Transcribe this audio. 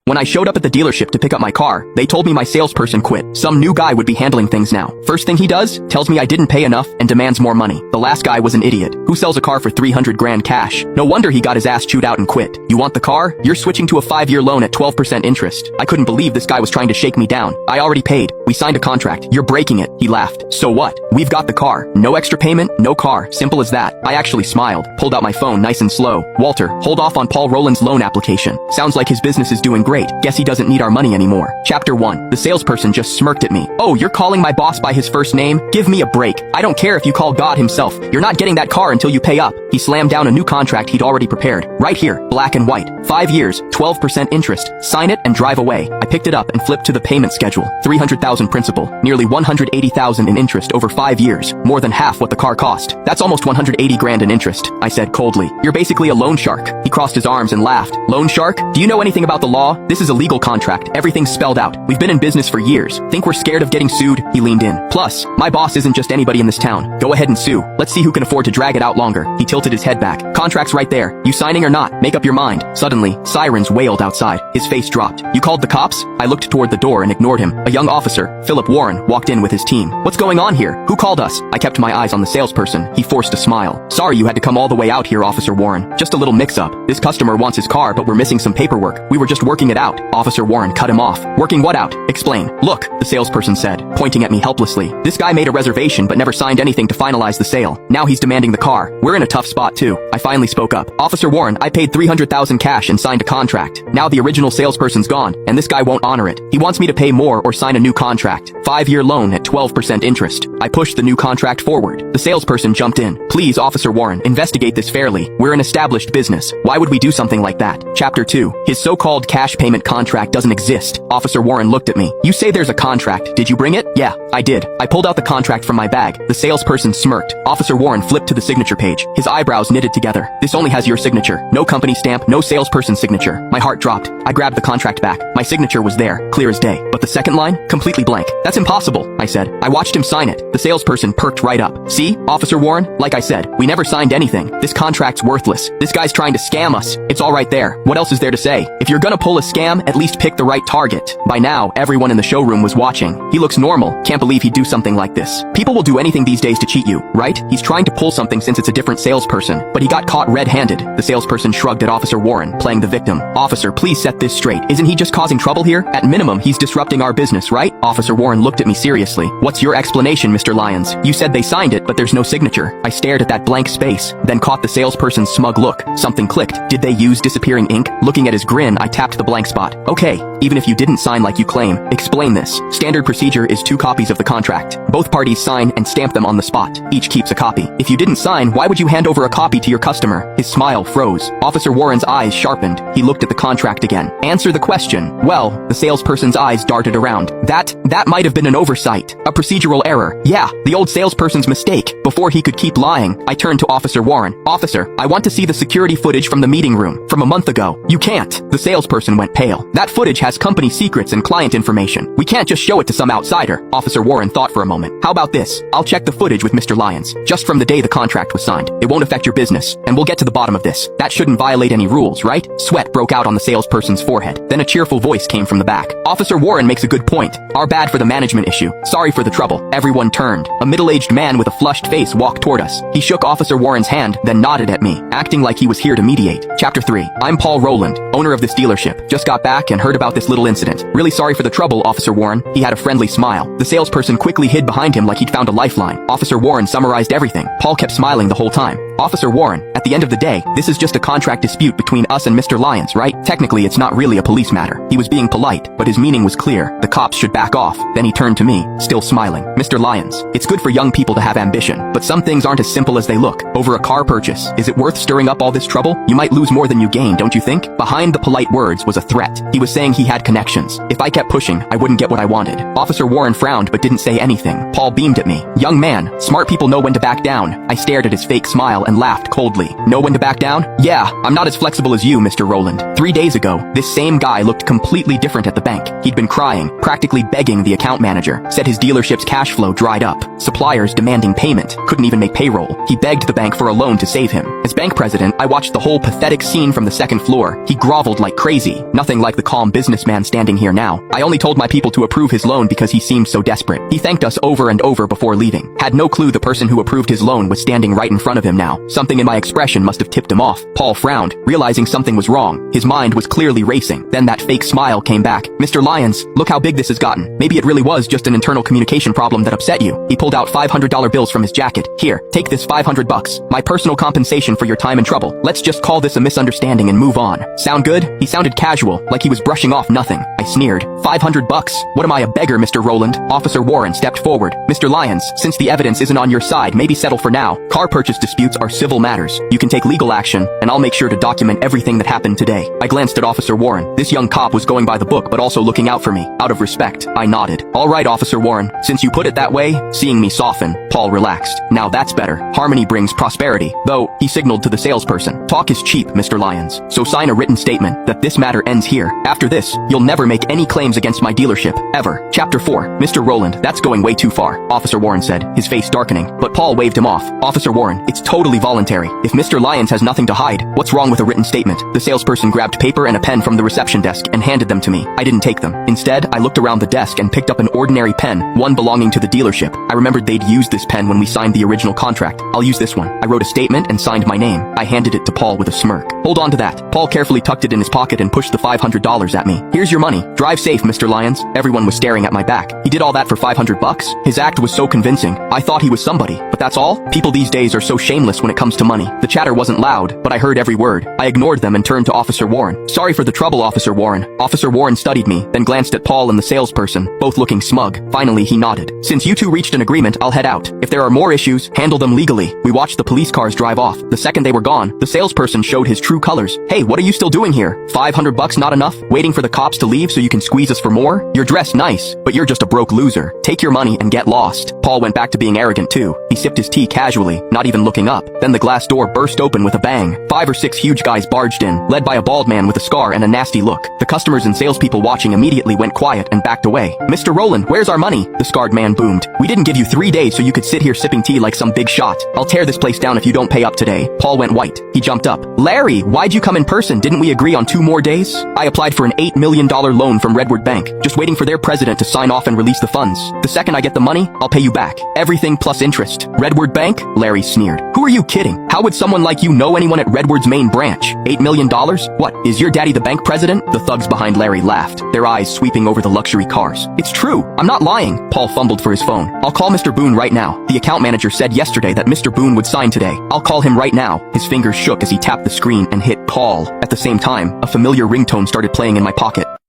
When I showed up at the dealership to pick up my car, they told me my salesperson quit. Some new guy would be handling things now. First thing he does, tells me I didn't pay enough and demands more money. The last guy was an idiot. Who sells a car for 300 grand cash? No wonder he got his ass chewed out and quit. You want the car? You're switching to a 5-year loan at 12% interest. I couldn't believe this guy was trying to shake me down. I already paid. We signed a contract. You're breaking it. He laughed. So what? We've got the car. No extra payment, no car. Simple as that. I actually smiled, pulled out my phone nice and slow. Walter, hold off on Paul Rowland's loan application. Sounds like his business is doing great. Guess he doesn't need our money anymore. Chapter 1. The salesperson just smirked at me. Oh, you're calling my boss by his first name? Give me a break. I don't care if you call God himself. You're not getting that car until you pay up. He slammed down a new contract he'd already prepared. Right here, black and white. 5 years, 12% interest. Sign it and drive away. I picked it up and flipped to the payment schedule. 300,000 principal. Nearly 180,000 in interest over 5 years. More than half what the car cost. That's almost 180 grand in interest. I said coldly. You're basically a loan shark. He crossed his arms and laughed. Loan shark? Do you know anything about the law? This is a legal contract. Everything's spelled out. We've been in business for years. Think we're scared of getting sued? He leaned in. Plus, my boss isn't just anybody in this town. Go ahead and sue. Let's see who can afford to drag it out longer. He tilted his head back. Contract's right there. You signing or not? Make up your mind. Suddenly, sirens wailed outside. His face dropped. You called the cops? I looked toward the door and ignored him. A young officer, Philip Warren, walked in with his team. What's going on here? Who called us? I kept my eyes on the salesperson. He forced a smile. Sorry you had to come all the way out here, Officer Warren. Just a little mix-up. This customer wants his car, but we're missing some paperwork. We were just working it out. Officer Warren cut him off. Working what out? Explain. Look, the salesperson said, pointing at me helplessly. This guy made a reservation but never signed anything to finalize the sale. Now he's demanding the car. We're in a tough spot too. I finally spoke up. Officer Warren, I paid 300,000 cash and signed a contract. Now the original salesperson's gone, and this guy won't honor it. He wants me to pay more or sign a new contract. 5-year loan at 12% interest. I pushed the new contract forward. The salesperson jumped in. Please, Officer Warren, investigate this fairly. We're an established business. Why would we do something like that? Chapter 2. His so-called cash payment contract doesn't exist. Officer Warren looked at me. You say there's a contract. Did you bring it? Yeah, I did. I pulled out the contract from my bag. The salesperson smirked. Officer Warren flipped to the signature page. His eyebrows knitted together. This only has your signature. No company stamp, no salesperson signature. My heart dropped. I grabbed the contract back. My signature was there, clear as day. But the second line? Completely blank. That's impossible, I said. I watched him sign it. The salesperson perked right up. See, Officer Warren? Like I said, we never signed anything. This contract's worthless. This guy's trying to scam us. It's all right there. What else is there to say? If you're gonna pull a scam, at least pick the right target. By now, everyone in the showroom was watching. He looks normal. Can't believe he'd do something like this. People will do anything these days to cheat you, right? He's trying to pull something since it's a different salesperson, but he got caught red-handed. The salesperson shrugged at Officer Warren, playing the victim. Officer, please set this straight. Isn't he just causing trouble here? At minimum, he's disrupting our business, right? Officer Warren looked at me seriously. What's your explanation, Mr. Lyons? You said they signed it, but there's no signature. I stared at that blank space, then caught the salesperson's smug look. Something clicked. Did they use disappearing ink? Looking at his grin, I tapped the blank spot. Okay, even if you didn't sign like you claim, explain this. Standard procedure is 2 copies of the contract. Both parties sign and stamp them on the spot. Each keeps a copy. If you didn't sign, why would you hand over a copy to your customer? His smile froze. Officer Warren's eyes sharpened. He looked at the contract again. Answer the question. Well, the salesperson's eyes darted around. That might have been an oversight. A procedural error. Yeah, the old salesperson's mistake. Before he could keep lying, I turned to Officer Warren. Officer, I want to see the security footage from the meeting room from a month ago. You can't. The salesperson went pale. That footage has company secrets and client information. We can't just show it to some outsider. Officer Warren thought for a moment. How about this? I'll check the footage with Mr. Lyons. Just from the day the contract was signed. It won't affect your business, and we'll get to the bottom of this. That shouldn't violate any rules, right? Sweat broke out on the salesperson's forehead. Then a cheerful voice came from the back. Officer Warren makes a good point. Our bad for the management issue. Sorry for the trouble. Everyone turned. A middle-aged man with a flushed face walked toward us. He shook Officer Warren's hand, then nodded at me, acting like he was here to mediate. Chapter 3. I'm Paul Rowland, owner of this dealership. Just got back and heard about this little incident. Really sorry for the trouble, Officer Warren. He had a friendly smile. The salesperson quickly hid behind him like he'd found a lifeline. Officer Warren summarized everything. Paul kept smiling the whole time. Officer Warren, at the end of the day, this is just a contract dispute between us and Mr. Lyons, right? Technically, it's not really a police matter. He was being polite, but his meaning was clear. The cops should back off. Then he turned to me, still smiling. Mr. Lyons, it's good for young people to have ambition, but some things aren't as simple as they look. Over a car purchase, is it worth stirring up all this trouble? You might lose more than you gain, don't you think? Behind the polite words was a threat. He was saying he had connections. If I kept pushing, I wouldn't get what I wanted. Officer Warren frowned but didn't say anything. Paul beamed at me. Young man, smart people know when to back down. I stared at his fake smile smile and laughed coldly. Know when to back down? Yeah, I'm not as flexible as you, Mr. Rowland. 3 days ago, this same guy looked completely different at the bank. He'd been crying, practically begging the account manager. Said his dealership's cash flow dried up. Suppliers demanding payment. Couldn't even make payroll. He begged the bank for a loan to save him. As bank president, I watched the whole pathetic scene from the second floor. He groveled like crazy. Nothing like the calm businessman standing here now. I only told my people to approve his loan because he seemed so desperate. He thanked us over and over before leaving. Had no clue the person who approved his loan was standing right in front of him now. Something in my expression must have tipped him off. Paul frowned, realizing something was wrong. His mind was clearly racing. Then that fake smile came back. Mr. Lyons, look how big this has gotten. Maybe it really was just an internal communication problem that upset you. He pulled out $500 bills from his jacket. Here, take this $500. My personal compensation for your time and trouble. Let's just call this a misunderstanding and move on. Sound good? He sounded casual, like he was brushing off nothing. I sneered. $500? What am I, a beggar, Mr. Rowland? Officer Warren stepped forward. Mr. Lyons, since the evidence isn't on your side, maybe settle for now. Car purchase disputes are civil matters. You can take legal action, and I'll make sure to document everything that happened today. I glanced at Officer Warren. This young cop was going by the book, but also looking out for me. Out of respect, I nodded. All right, Officer Warren. Since you put it that way, seeing me soften, Paul relaxed. Now that's better. Harmony brings prosperity. Though, he signaled to the salesperson. Talk is cheap, Mr. Lyons. So sign a written statement that this matter ends here. After this, you'll never make any claims against my dealership, ever. Chapter 4. Mr. Rowland, that's going way too far, Officer Warren said, his face darkening. But Paul waved him off. Officer Warren, it's totally voluntary. If Mr. Lyons has nothing to hide, what's wrong with a written statement? The salesperson grabbed paper and a pen from the reception desk and handed them to me. I didn't take them. Instead, I looked around the desk and picked up an ordinary pen, one belonging to the dealership. I remembered they'd used this pen when we signed the original contract. I'll use this one. I wrote a statement and signed my name. I handed it to Paul with a smirk. Hold on to that. Paul carefully tucked it in his pocket and pushed the $500 at me. Here's your money. Drive safe, Mr. Lyons. Everyone was staring at my back. He did all that for $500? His act was so convincing. I thought he was somebody. But that's all? People these days are so shameless when it comes to money. The chatter wasn't loud, but I heard every word. I ignored them and turned to Officer Warren. Sorry for the trouble, Officer Warren. Officer Warren studied me, then glanced at Paul and the salesperson, both looking smug. Finally, he nodded. Since you two reached an agreement, I'll head out. If there are more issues, handle them legally. We watched the police cars drive off. The second they were gone, the salesperson showed his true colors. Hey, what are you still doing here? $500 not enough? Waiting for the cops to leave so you can squeeze us for more? You're dressed nice, but you're just a broke loser. Take your money and get lost. Paul went back to being arrogant too. He sipped his tea casually, not even looking up. Then the glass door burst open with a bang. 5 or 6 huge guys barged in, led by a bald man with a scar and a nasty look. The customers and salespeople watching immediately went quiet and backed away. Mr. Rowland, where's our money? The scarred man boomed. We didn't give you 3 days so you could sit here sipping tea like some big shot. I'll tear this place down if you don't pay up today. Paul went white. He jumped up. Larry, why'd you come in person? Didn't we agree on 2 more days? I applied for an $8 million loan from Redwood Bank, just waiting for their president to sign off and release the funds. The second I get the money, I'll pay you back. Everything plus interest. Redwood Bank? Larry sneered. Who are you kidding? How would someone like you know anyone at Redwood's main branch? $8 million? What, is your daddy the bank president? The thugs behind Larry laughed, their eyes sweeping over the luxury cars. It's true. I'm not lying. Paul fumbled for his phone. I'll call Mr. Boone right now. The account manager said yesterday that Mr. Boone would sign today. I'll call him right now. His fingers shook as he tapped the screen and hit call. At the same time, a familiar ringtone started playing in my pocket.